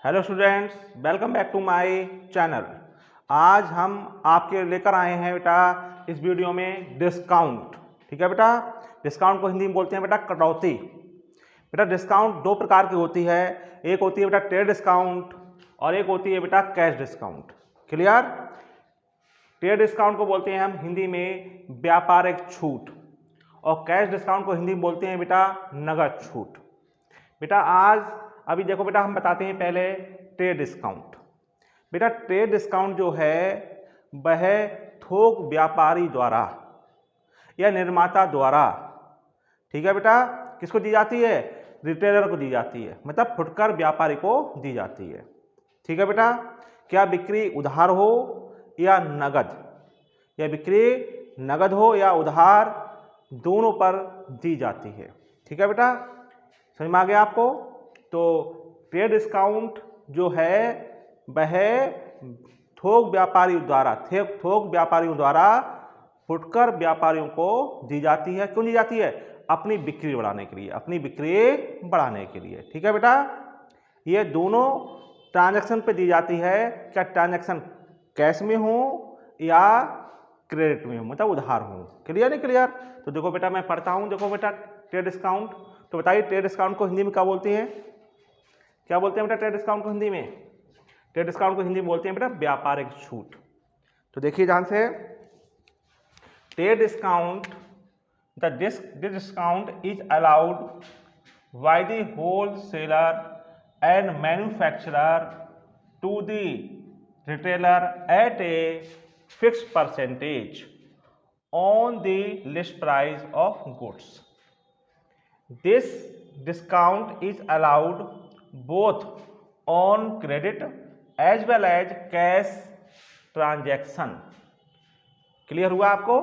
Hello students, welcome back to my channel. आज हम आपके लेकर आए हैं बेटा इस वीडियो में डिस्काउंट। ठीक है बेटा, डिस्काउंट को हिंदी में बोलते हैं बेटा कटौती। बेटा डिस्काउंट दो प्रकार की होती है, एक होती है बेटा ट्रेड डिस्काउंट और एक होती है बेटा cash discount. Clear? Trade discount को बोलते हैं हम हिंदी में व्यापारिक छूट और कैश डिस्काउंट को हिंदी में बोलते हैं बेटा नगद छूट। बेटा आज अभी देखो बेटा, हम बताते हैं पहले ट्रेड डिस्काउंट। बेटा ट्रेड डिस्काउंट जो है वह थोक व्यापारी द्वारा या निर्माता द्वारा, ठीक है बेटा, किसको दी जाती है? रिटेलर को दी जाती है, मतलब फुटकर व्यापारी को दी जाती है। ठीक है बेटा, क्या बिक्री उधार हो या नगद, या बिक्री नगद हो या उधार, दोनों पर दी जाती है। ठीक है बेटा, समझ में आ गया आपको? तो ट्रेड डिस्काउंट जो है वह थोक व्यापारियों द्वारा फुटकर व्यापारियों को दी जाती है। क्यों दी जाती है? अपनी बिक्री बढ़ाने के लिए, अपनी बिक्री बढ़ाने के लिए। ठीक है बेटा, ये दोनों ट्रांजैक्शन पे दी जाती है। क्या ट्रांजैक्शन कैश में हो या क्रेडिट में हो, मतलब उधार हो। क्लियर नहीं क्लियर? तो देखो बेटा मैं पढ़ता हूँ। देखो बेटा ट्रेड डिस्काउंट, तो बताइए ट्रेड डिस्काउंट को हिंदी में क्या बोलते हैं? क्या बोलते हैं बेटा ट्रेड डिस्काउंट को हिंदी में? ट्रेड डिस्काउंट को हिंदी में बोलते हैं बेटा व्यापारिक छूट। तो देखिए ध्यान से, trade discount, this discount is allowed by the wholesaler and manufacturer to the retailer at a fixed percentage on the list price of goods. This discount is allowed both on credit as well as cash transaction. Clear हुआ आपको?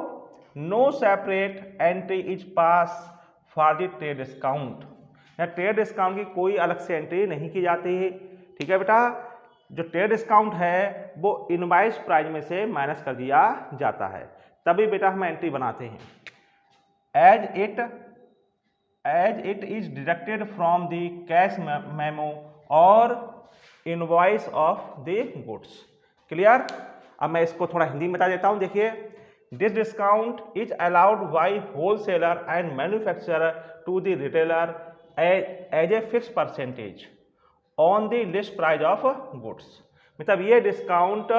No separate entry is passed for the trade discount. Trade discount की कोई अलग से entry नहीं की जाती है। ठीक है बेटा, जो ट्रेड डिस्काउंट है वो इनवॉइस प्राइस में से माइनस कर दिया जाता है, तभी बेटा हम एंट्री बनाते हैं। As it is deducted from the cash memo और invoice of the goods. Clear? अब मैं इसको थोड़ा हिंदी में बता देता हूं। देखिए, this discount is allowed by wholesaler and manufacturer to the retailer as a fix percentage on the list price of goods. मतलब ये डिस्काउंट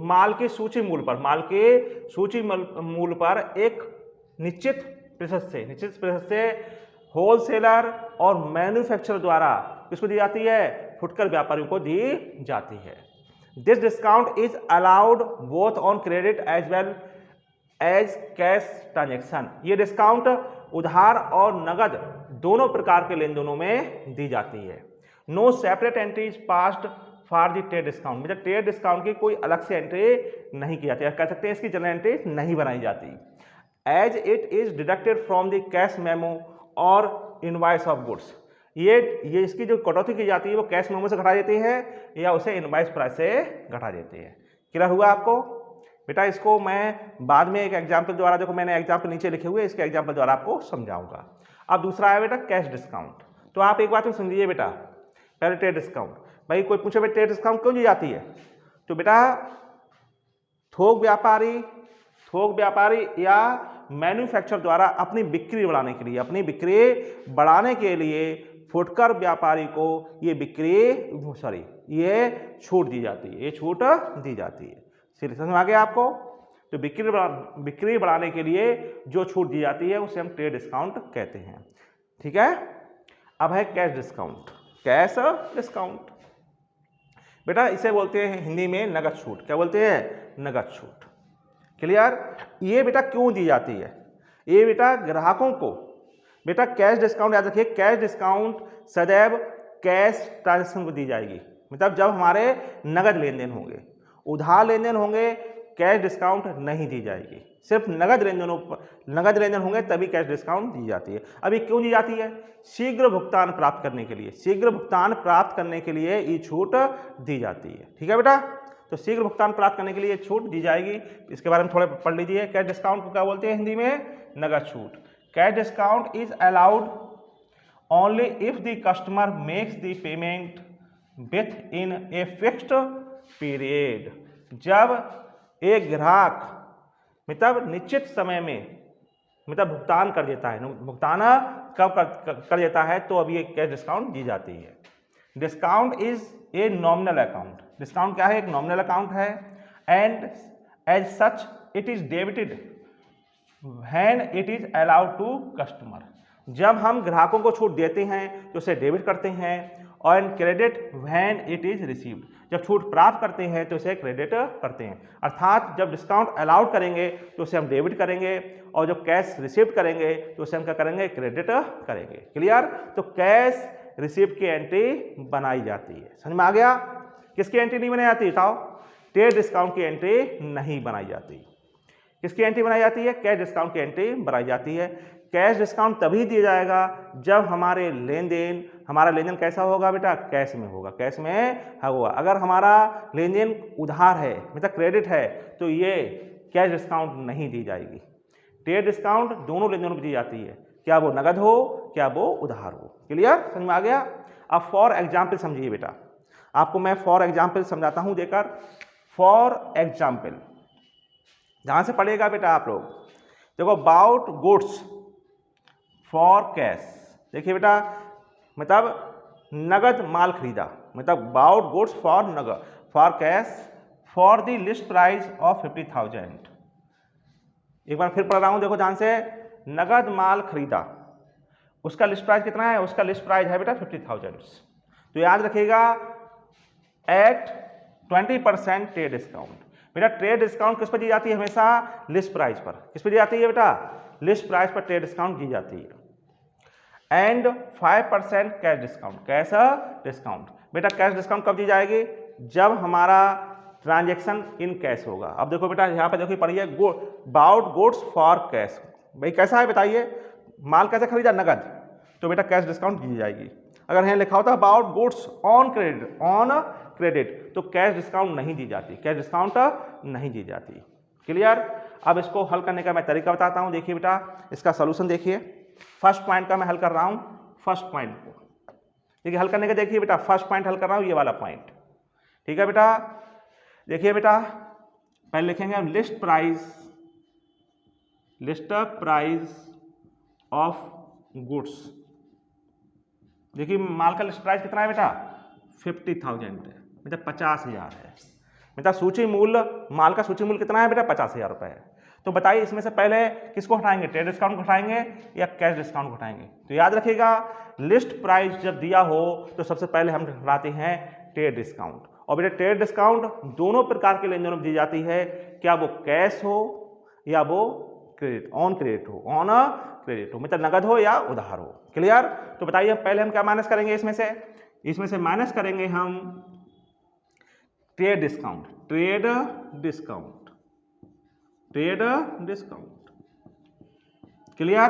माल के सूची मूल्य पर एक निश्चित प्रतिशत से होलसेलर और मैन्युफैक्चरर द्वारा किसको दी जाती है? फुटकर व्यापारियों को दी जाती है। This discount is allowed both on credit as well as cash transaction. ये डिस्काउंट उधार और नगद दोनों प्रकार के लेन देनों में दी जाती है। No separate entry is passed for the trade discount. मतलब ट्रेड डिस्काउंट की कोई अलग से एंट्री नहीं की जाती है, कह सकते हैं इसकी जनरल एंट्री नहीं बनाई जाती। As it is deducted from the cash memo और इनवॉइस ऑफ गुड्स। ये इसकी जो कटौती की जाती है वो कैश मेमो से घटा देते हैं या उसे इनवॉइस प्राइस से घटा देते हैं। क्लियर हुआ आपको? बेटा इसको मैं बाद में एक एग्जाम्पल द्वारा, देखो मैंने एग्जाम्पल नीचे लिखे हुए, इसके एग्जाम्पल द्वारा आपको समझाऊंगा। अब दूसरा है बेटा कैश डिस्काउंट। तो आप एक बात तो समझिए बेटा, पहले ट्रेड डिस्काउंट। भाई कोई पूछे भाई ट्रेड डिस्काउंट क्यों दी जाती है? तो बेटा थोक व्यापारी या मैन्युफैक्चर द्वारा अपनी बिक्री बढ़ाने के लिए फुटकर व्यापारी को ये छूट दी जाती है, समझ में आ गया आपको? तो बिक्री बढ़ाने के लिए जो छूट दी जाती है उसे हम ट्रेड डिस्काउंट कहते हैं। ठीक है, अब है कैश डिस्काउंट। बेटा इसे बोलते हैं हिंदी में नगद छूट। क्या बोलते हैं? नगद छूट। क्लियर? ये बेटा क्यों दी जाती है? ये बेटा ग्राहकों को, बेटा कैश डिस्काउंट याद रखिए, कैश डिस्काउंट सदैव कैश ट्रांजैक्शन को दी जाएगी। मतलब जब हमारे नगद लेन देन होंगे, उधार लेन देन होंगे, कैश डिस्काउंट नहीं दी जाएगी। सिर्फ नगद लेन देन होंगे तभी कैश डिस्काउंट दी जाती है। अभी क्यों दी जाती है? शीघ्र भुगतान प्राप्त करने के लिए ये छूट दी जाती है। ठीक है बेटा, तो शीघ्र भुगतान प्राप्त करने के लिए छूट दी जाएगी। इसके बारे में थोड़े पढ़ लीजिए। कैश डिस्काउंट को क्या बोलते हैं हिंदी में? नगद छूट। Cash discount is allowed only if the customer makes the payment with in a fixed period, जब एक ग्राहक मतलब निश्चित समय में मतलब भुगतान कर देता है, भुगतान कब कर देता है, तो अभी एक कैश डिस्काउंट दी जाती है। Discount is a nominal account, discount क्या है, एक नॉमिनल अकाउंट है, and as such it is debited when it is allowed to customer, जब हम ग्राहकों को छूट देते हैं तो उसे डेबिट करते हैं, और credit when it is received, जब छूट प्राप्त करते हैं तो उसे क्रेडिट करते हैं। अर्थात जब डिस्काउंट अलाउड करेंगे तो उसे हम डेबिट करेंगे, और जब कैश रिसीव करेंगे तो उसे हम क्या करेंगे, क्रेडिट करेंगे। क्लियर? तो कैश रिसीव की एंट्री बनाई जाती है। समझ में आ गया? किसकी एंट्री नहीं बनाई जाती बताओ? ट्रेड डिस्काउंट की एंट्री नहीं बनाई जाती। किसकी एंट्री बनाई जाती है? कैश डिस्काउंट की एंट्री बनाई जाती है। कैश डिस्काउंट तभी दिया जाएगा जब हमारा लेन देन कैसा होगा बेटा? कैश में होगा, कैश में होगा। अगर हमारा लेन देन उधार है मतलब क्रेडिट है, तो ये कैश डिस्काउंट नहीं दी जाएगी। ट्रेड डिस्काउंट दोनों लेन देनों पर दी जाती है, क्या वो नगद हो क्या वो उधार हो। क्लियर? समझ में आ गया? अब फॉर एग्जाम्पल समझिए बेटा, आपको मैं फॉर एग्जाम्पल समझाता हूं देकर। फॉर एग्जाम्पल ध्यान से पढ़िएगा बेटा आप लोग। देखो, अबाउट गुड्स फॉर कैश, देखिए बेटा मतलब नगद माल खरीदा, मतलब अबाउट गुड्स फॉर नगद for cash for the list price of 50,000। एक बार फिर पढ़ रहा हूं, देखो ध्यान से। नगद माल खरीदा, उसका लिस्ट प्राइस कितना है? उसका लिस्ट प्राइस है बेटा 50,000। तो याद रखिएगा एट 20% ट्रेड डिस्काउंट। बेटा ट्रेड डिस्काउंट किस पर दी जाती है? हमेशा लिस्ट प्राइस पर। किस पर दी जाती है बेटा? लिस्ट प्राइस पर ट्रेड डिस्काउंट दी जाती है। And 5% cash discount, cash discount. बेटा कैश डिस्काउंट कब दी जाएगी? जब हमारा ट्रांजेक्शन इन कैश होगा। अब देखो बेटा यहाँ पे देखो पढ़िए, अबाउट गुड्स फॉर कैश, भाई कैसा है बताइए? माल कैसे खरीदा? नगद, तो बेटा कैश डिस्काउंट दी जाएगी। अगर यहाँ लिखा होता अबाउट गुड्स ऑन क्रेडिट, तो कैश डिस्काउंट नहीं दी जाती, कैश डिस्काउंट नहीं दी जाती। क्लियर? अब इसको हल करने का मैं तरीका बताता हूं। देखिए बेटा इसका सोल्यूशन देखिए, फर्स्ट पॉइंट का मैं हल कर रहा हूं। फर्स्ट पॉइंट को देखिए हल करने का, देखिए बेटा फर्स्ट पॉइंट हल कर रहा हूं, ये वाला पॉइंट। ठीक है बेटा, देखिए बेटा पहले लिखेंगे हम लिस्ट प्राइस ऑफ गुड्स। देखिए माल का लिस्ट प्राइस कितना है बेटा? 50,000 है, मतलब 50,000 है। मतलब सूची मूल्य, माल का सूची मूल्य कितना है बेटा? 50,000 रुपए है। तो बताइए इसमें से पहले किसको हटाएंगे? ट्रेड डिस्काउंट को हटाएंगे या कैश डिस्काउंट को हटाएंगे? तो याद रखिएगा लिस्ट प्राइस जब दिया हो तो सबसे पहले हम हटाते हैं ट्रेड डिस्काउंट। और बेटा ट्रेड डिस्काउंट दोनों प्रकार के लेन देनों में दी जाती है, क्या वो कैश हो या वो क्रेडिट, ऑन क्रेडिट हो, मतलब नगद हो या उधार हो। क्लियर? तो बताइए पहले हम क्या माइनस करेंगे? इसमें से माइनस करेंगे हम ट्रेड डिस्काउंट। क्लियर?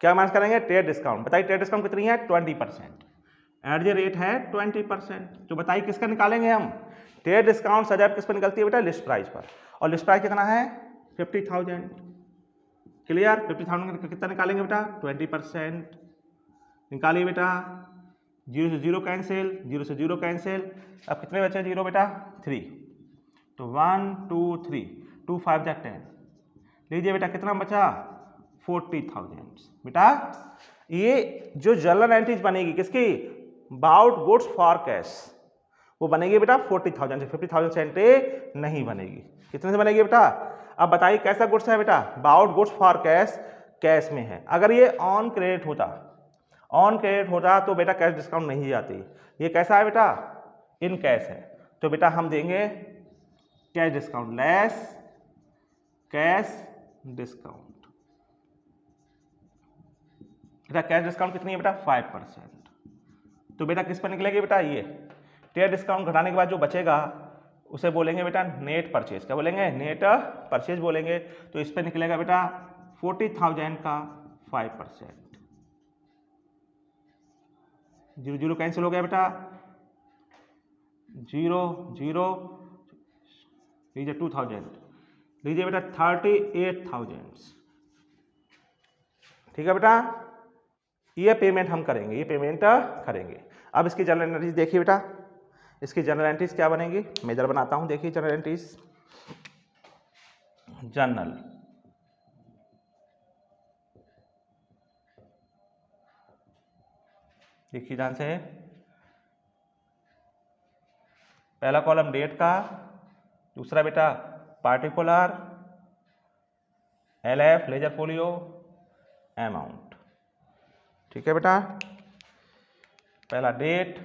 क्या माइनस करेंगे? Trade discount. बताइए ट्रेड डिस्काउंट कितनी है? 20%। एट द रेट है 20%। तो बताइए किसका निकालेंगे हम? ट्रेड डिस्काउंट सदैव किस पर निकलती है बेटा? लिस्ट प्राइस पर। और लिस्ट प्राइस कितना है? 50,000। क्लियर? 50,000 कितना निकालेंगे बेटा? 20%। निकालिए बेटा, 0 से 0 कैंसिल, 0 से 0 कैंसिल। अब कितने बचे? 0 बेटा 3। तो 1 2 3, 2 5 जा 10। लीजिए बेटा कितना बचा? 40,000। बेटा ये जो जर्नल एंट्रीज बनेगी किसकी? अबाउट गुड्स फॉर कैश, वो बनेगी बेटा 40,000 से, 50,000 से एंट्री नहीं बनेगी। कितने से बनेगी बेटा? अब बताइए कैसा गुड्स है बेटा? About goods for cash, cash में है। अगर ये ऑन क्रेडिट होता तो बेटा कैश डिस्काउंट नहीं जाती। ये कैसा है बेटा? इन कैश है, तो बेटा हम देंगे cash discount, less cash discount. बेटा कैश डिस्काउंट कितनी है बेटा? 5%। तो बेटा किस पर निकलेगी बेटा? ये ट्रेड डिस्काउंट घटाने के बाद जो बचेगा उसे बोलेंगे बेटा नेट परचेज। क्या बोलेंगे? नेट परचेज बोलेंगे। तो इस पर निकलेगा बेटा 40,000 का 5%। 0 0 कैंसिल हो गया बेटा, 0 0, लीजिए 2,000, लीजिए बेटा 38,000। ठीक है बेटा, ये पेमेंट हम करेंगे, अब इसकी जनरल एंट्रीज देखिए बेटा, इसकी जनरल एंट्रीज क्या बनेगी, मैं इधर बनाता हूं, देखिए जनरल एंट्रीज। जनरल देखिए ध्यान से, पहला कॉलम डेट का, दूसरा बेटा particular, LF ledger folio, amount. ठीक है बेटा, पहला date,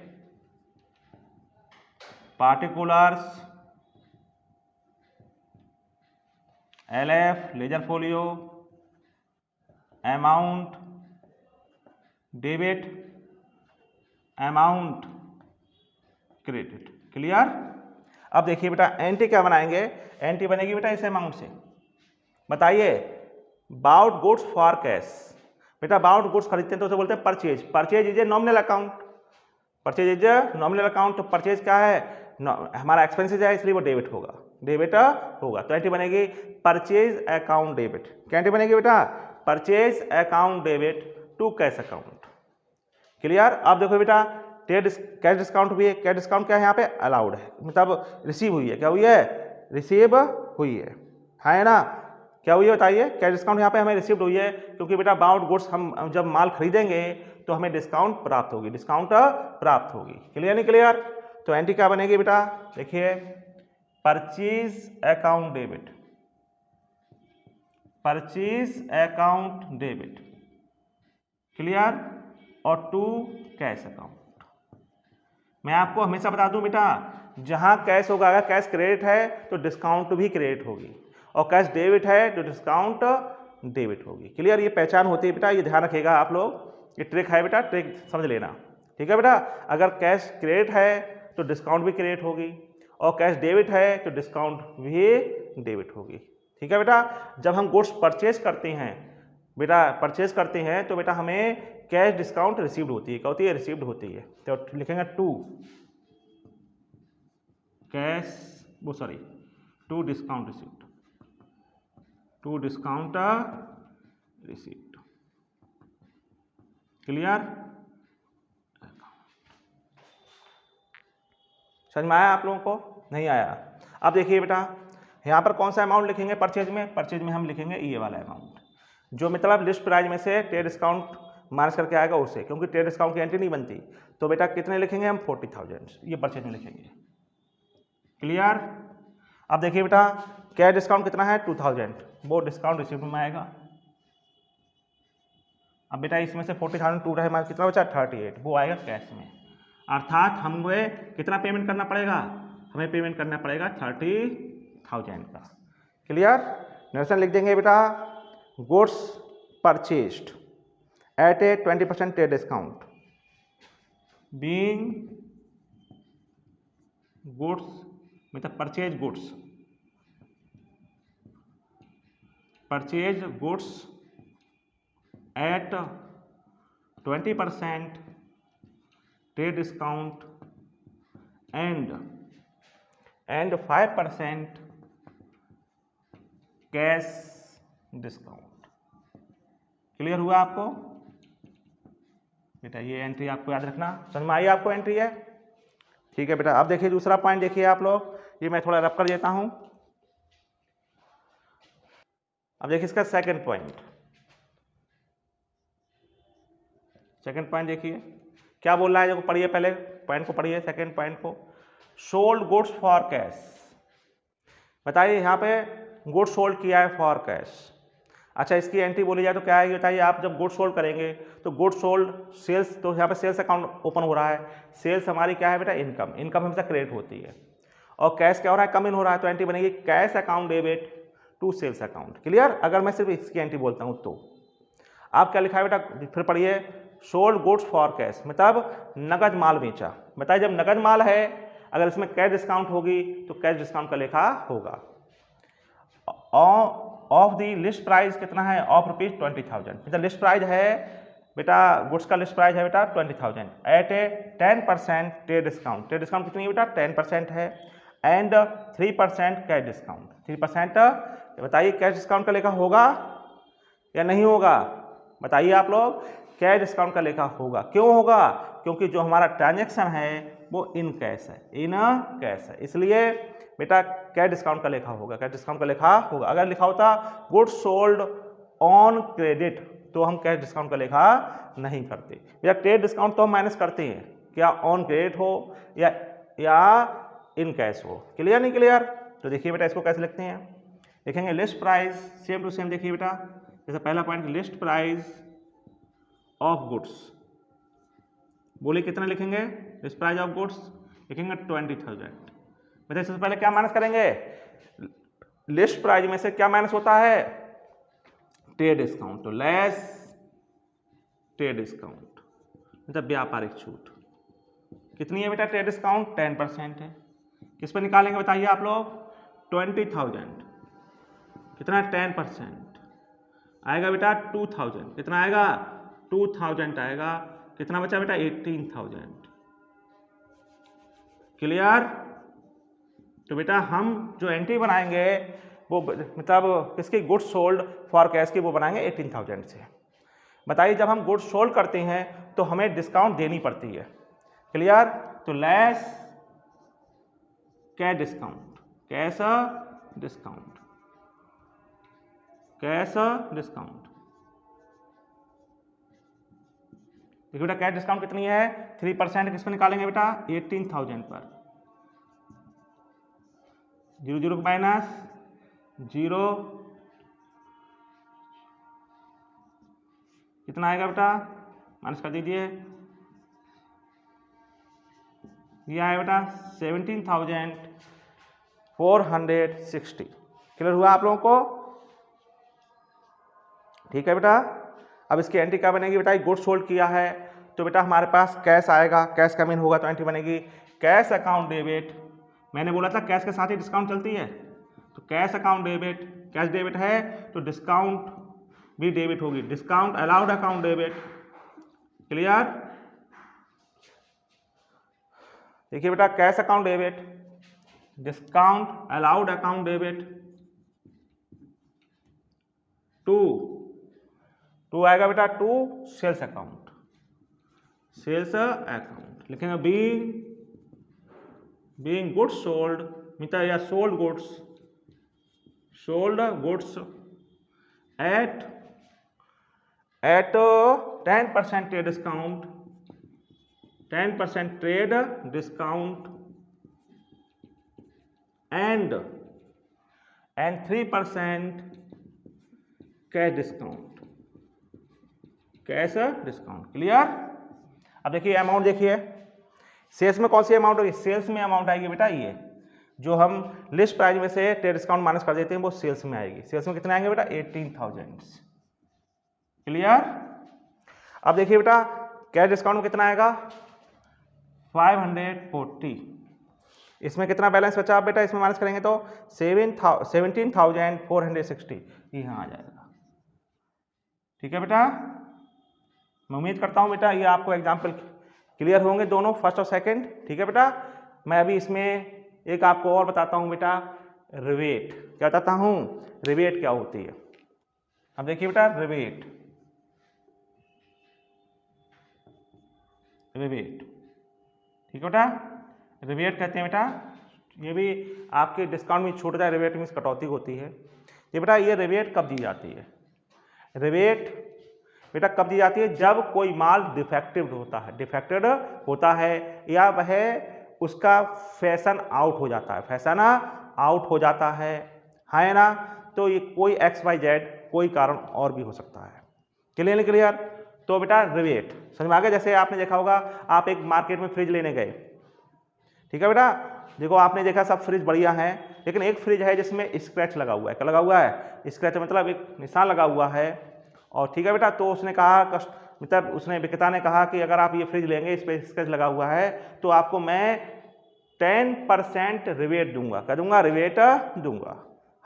particulars, LF ledger folio, amount, debit, amount, credit. Clear. अब देखिए बेटा एंट्री क्या बनाएंगे, एंट्री बनेगी बेटा इस अमाउंट से। बताइए, बाउट गुड्स फॉर कैश। बेटा बाउट गुड्स खरीदते हैं तो उसे बोलते हैं purchase. Purchase is a nominal account, purchase is nominal account. तो परचेज क्या है, हमारा एक्सपेंसेज है, इसलिए वो डेबिट होगा, डेबिट होगा। तो एंट्री बनेगी परचेज अकाउंट डेबिट। क्या एंट्री बनेगी बेटा, purchase account debit to cash account. Clear. अब देखो बेटा ट्रेड कैश डिस्काउंट भी है। कैश डिस्काउंट क्या है, यहाँ पे अलाउड है, मतलब रिसीव हुई है। क्या हुई है, रिसीव हुई है ना। क्या हुई है बताइए, कैश डिस्काउंट यहाँ पे हमें रिसीव्ड हुई है, क्योंकि बेटा बाउट गुड्स हम जब माल खरीदेंगे तो हमें डिस्काउंट प्राप्त होगी, डिस्काउंट प्राप्त होगी। क्लियर नहीं क्लियर। तो एंट्री क्या बनेगी बेटा, देखिए purchase account debit, purchase account debit. Clear. और टू कैश अकाउंट। मैं आपको हमेशा बता दूं बेटा, जहां कैश होगा, अगर कैश क्रेडिट है तो डिस्काउंट भी क्रेडिट होगी, और कैश डेबिट है तो डिस्काउंट डेबिट होगी। क्लियर। ये पहचान होती है बेटा, ये ध्यान रखिएगा आप लोग, ये ट्रिक है बेटा, ट्रिक समझ लेना। ठीक है बेटा, अगर कैश क्रेडिट है तो डिस्काउंट भी क्रेडिट होगी, और कैश डेबिट है तो डिस्काउंट भी डेबिट होगी। ठीक है बेटा। जब हम गुड्स परचेज करते हैं बेटा, परचेज करते हैं तो बेटा हमें कैश डिस्काउंट रिसीव्ड होती है। क्या होती है, रिसीव्ड होती है। तो लिखेंगे टू कैश, वो sorry to discount received, to discount received. Clear. समझ में आया आप लोगों को, नहीं आया। अब देखिए बेटा यहाँ पर कौन सा अमाउंट लिखेंगे परचेज में, परचेज में हम लिखेंगे ये वाला अमाउंट, जो मतलब लिस्ट प्राइस में से ट्रेड डिस्काउंट माइनस करके आएगा उससे, क्योंकि ट्रेड डिस्काउंट की एंट्री नहीं बनती। तो बेटा कितने लिखेंगे हम, 40,000, ये परचेज में लिखेंगे। क्लियर। अब देखिए बेटा कैश डिस्काउंट कितना है, 2000, वो डिस्काउंट रिसीव्ड में आएगा। अब बेटा इसमें से 40,000 टूटा है, कितना बचा, 38, वो आएगा कैश में। अर्थात हमें कितना पेमेंट करना पड़ेगा, हमें पेमेंट करना पड़ेगा 30,000 का। क्लियर। नरेशन लिख देंगे बेटा, goods purchased at a 20% trade discount being goods मतलब purchase goods, purchase goods at 20% trade discount and 5% cash discount. Clear हुआ आपको बेटा, ये एंट्री आपको याद रखना। समझ में आई आपको एंट्री है। ठीक है बेटा। अब देखिए दूसरा पॉइंट देखिए आप लोग, ये मैं थोड़ा रब कर देता हूं। अब देखिए इसका सेकंड पॉइंट, सेकंड पॉइंट देखिए क्या बोल रहा है, देखो पढ़िए, पहले पॉइंट को पढ़िए, सेकंड पॉइंट को। Sold goods for cash. बताइए यहाँ पे गुड्स सोल्ड किया है फॉर कैश। अच्छा, इसकी एंट्री बोली जाए तो क्या है बताइए, आप जब गुड्स सोल्ड करेंगे तो गुड्स सोल्ड सेल्स, तो यहाँ पे सेल्स अकाउंट ओपन हो रहा है। सेल्स हमारी क्या है बेटा, इनकम, इनकम हमेशा क्रेडिट होती है, और कैश क्या हो रहा है, कम इन हो रहा है। तो एंट्री बनेगी cash account debit to sales account. Clear. अगर मैं सिर्फ इसकी एंट्री बोलता हूँ तो आप क्या लिखा है बेटा, फिर पढ़िए, सोल्ड गुड्स फॉर कैश मतलब नगद माल बेचा। बताइए जब नगद माल है, अगर इसमें कैश डिस्काउंट होगी तो कैश डिस्काउंट का लेखा होगा। ऑफ द लिस्ट प्राइस कितना है, ऑफ रुपीज 20,000। मतलब लिस्ट प्राइस है बेटा, गुड्स का लिस्ट प्राइस है बेटा 20,000 एट ए 10% ट्रेड डिस्काउंट। ट्रेड डिस्काउंट कितनी है बेटा, 10% है, एंड 3% कैश डिस्काउंट। 3% बताइए कैश डिस्काउंट का लेखा होगा या नहीं होगा, बताइए आप लोग। कैश डिस्काउंट का लेखा होगा। क्यों होगा? क्योंकि जो हमारा ट्रांजैक्शन है वो इन कैश है, इन कैश है, इसलिए बेटा कैश डिस्काउंट का लेखा होगा, कैश डिस्काउंट का लेखा होगा। अगर लिखा होता गुड्स सोल्ड ऑन क्रेडिट तो हम कैश डिस्काउंट का लेखा नहीं करते। या क्रेडिट डिस्काउंट तो हम माइनस करते हैं, क्या ऑन क्रेडिट हो या इन कैश हो। क्लियर नहीं क्लियर? तो देखिए बेटा इसको कैसे लिखते हैं, लिखेंगे list price, same to same. देखिए बेटा जैसे पहला point list price of goods, बोलिए कितना लिखेंगे? लिस्ट प्राइस ऑफ गुड्स लिखेंगे 20,000। बेटा इससे पहले क्या माइनस करेंगे? लिस्ट प्राइस में से क्या माइनस होता है? Trade discount. तो लेस ट्रेड डिस्काउंट मतलब व्यापारिक छूट। कितनी है बेटा ट्रेड डिस्काउंट? 10% है। किस पर निकालेंगे बताइए आप लोग? 20,000। कितना? 10% आएगा बेटा 2,000। कितना आएगा? 2,000 आएगा। कितना बचा बेटा? 18,000। क्लियर? तो बेटा हम जो एंट्री बनाएंगे वो मतलब किसकी? गुड्स सोल्ड फॉर कैश की वो बनाएंगे 18,000 से। बताइए जब हम गुड्स सोल्ड करते हैं तो हमें डिस्काउंट देनी पड़ती है। क्लियर? तो less cash discount, cash discount, cash discount. देखिए बेटा कैश डिस्काउंट कितनी है? 3%। किस पर निकालेंगे बेटा? 18,000 पर। 0 माइनस 0 कितना आएगा बेटा? माइनस कर दीजिए। ये आया बेटा 17,460। क्लियर हुआ आप लोगों को? ठीक है बेटा। अब इसकी एंट्री क्या बनेगी बेटा? गुड्स सोल्ड किया है तो बेटा हमारे पास कैश आएगा, कैश का मीन होगा तो एंट्री बनेगी कैश अकाउंट डेबिट। मैंने बोला था कैश के साथ ही डिस्काउंट चलती है, तो cash account debit, cash debit है तो डिस्काउंट भी डेबिट होगी, discount allowed account debit. Clear? देखिए बेटा cash account debit, discount allowed account debit, to आएगा बेटा to sales account, sales account लिखेंगे बीइंग गुड्स सोल्ड मिता या sold goods at 10% trade discount, 10% trade discount and 3% cash discount, cash discount. Clear? अब देखिए amount देखिए सेल्स में कौन सी अमाउंट होगी? सेल्स में अमाउंट आएगी बेटा ये जो हम लिस्ट प्राइस में से ट्रेड डिस्काउंट माइनस कर देते हैं वो सेल्स में आएगी। सेल्स में कितने आएंगे बेटा? 18,000। क्लियर? अब देखिए बेटा कैश डिस्काउंट में कितना आएगा? 540। इसमें कितना बैलेंस बचा आप बेटा? इसमें माइनस करेंगे तो 17,460 यहाँ आ जाएगा। ठीक है बेटा, मैं उम्मीद करता हूँ बेटा ये आपको एग्जाम्पल क्लियर होंगे दोनों, फर्स्ट और सेकंड। ठीक है बेटा, मैं अभी इसमें एक आपको और बताता हूँ बेटा रिबेट। क्या बताता हूँ? रिबेट क्या होती है। अब देखिए बेटा रिबेट, ठीक है बेटा, रिबेट कहते हैं बेटा, ये भी आपके डिस्काउंट में छूट जाए, रिबेट में कटौती होती है। ये बेटा ये रिबेट कब दी जाती है? रिबेट बेटा कब दी जाती है? जब कोई माल डिफेक्टिव होता है या वह उसका फैशन आउट हो जाता है, फैशन आउट हो जाता है ना। तो ये कोई XYZ कोई कारण और भी हो सकता है। क्लियर? तो बेटा रिबेट समझ में आ गया। जैसे आपने देखा होगा आप एक मार्केट में फ्रिज लेने गए, ठीक है बेटा, देखो आपने देखा सब फ्रिज बढ़िया है, लेकिन एक फ्रिज है जिसमें स्क्रैच लगा हुआ है। क्या लगा हुआ है? स्क्रैच मतलब एक निशान लगा हुआ है। और ठीक है बेटा, तो उसने कहा मतलब उसने विक्रेता ने कहा कि अगर आप ये फ्रिज लेंगे इस पर स्क्रैच लगा हुआ है तो आपको मैं 10% रिबेट दूंगा। क्या दूंगा? रिबेट दूंगा,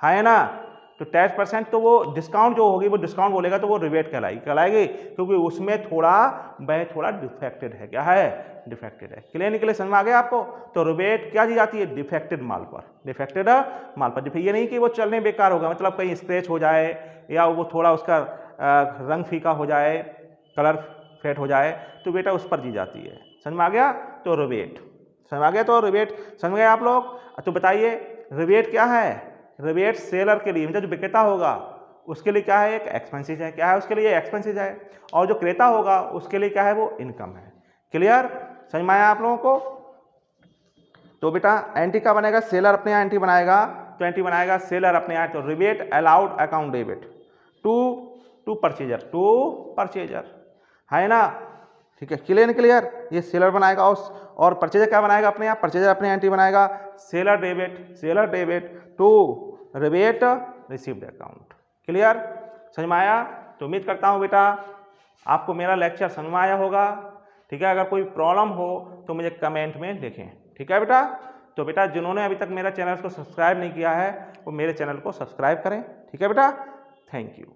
है ना। तो 10% तो वो डिस्काउंट जो होगी वो डिस्काउंट बोलेगा तो वो रिबेट कहलाएगी क्योंकि उसमें थोड़ा डिफेक्टेड है। क्या है? डिफेक्टेड है। क्लियर समझ में आ गया आपको? तो रिबेट क्या दी जाती है? डिफेक्टेड माल पर। ये नहीं कि वो चलने बेकार होगा, मतलब कहीं स्क्रैच हो जाए या वो थोड़ा उसका रंग फीका हो जाए, कलर फ्लैट हो जाए तो बेटा उस पर दी जाती है। समझ में आ गया? तो रिबेट समझ में आ गया? तो रिबेट समझ गए आप लोग? तो बताइए रिबेट क्या है? रिबेट सेलर के लिए, मतलब जो विक्रेता होगा उसके लिए क्या है? एक एक्सपेंसेस है। क्या है उसके लिए? एक्सपेंसेस है। और जो क्रेता होगा उसके लिए क्या है? वो इनकम है। क्लियर? समझ में आया आप लोगों को? तो बेटा एंट्री का बनेगा, सेलर अपने यहाँ एंट्री बनाएगा, तो एंट्री बनाएगा सेलर अपने यहाँ, तो rebate allowed account debit to purchaser है ना? ठीक है, क्लियर? ये सेलर बनाएगा और परचेजर क्या बनाएगा? अपने यहाँ परचेजर अपने एंट्री बनाएगा seller debit to rebate received account. Clear? समझ में आया? तो उम्मीद करता हूँ बेटा आपको मेरा लेक्चर समझ में आया होगा। ठीक है, अगर कोई प्रॉब्लम हो तो मुझे कमेंट में लिखें। ठीक है बेटा? तो बेटा जिन्होंने अभी तक मेरा चैनल को सब्सक्राइब नहीं किया है वो मेरे चैनल को सब्सक्राइब करें। ठीक है बेटा? Thank you.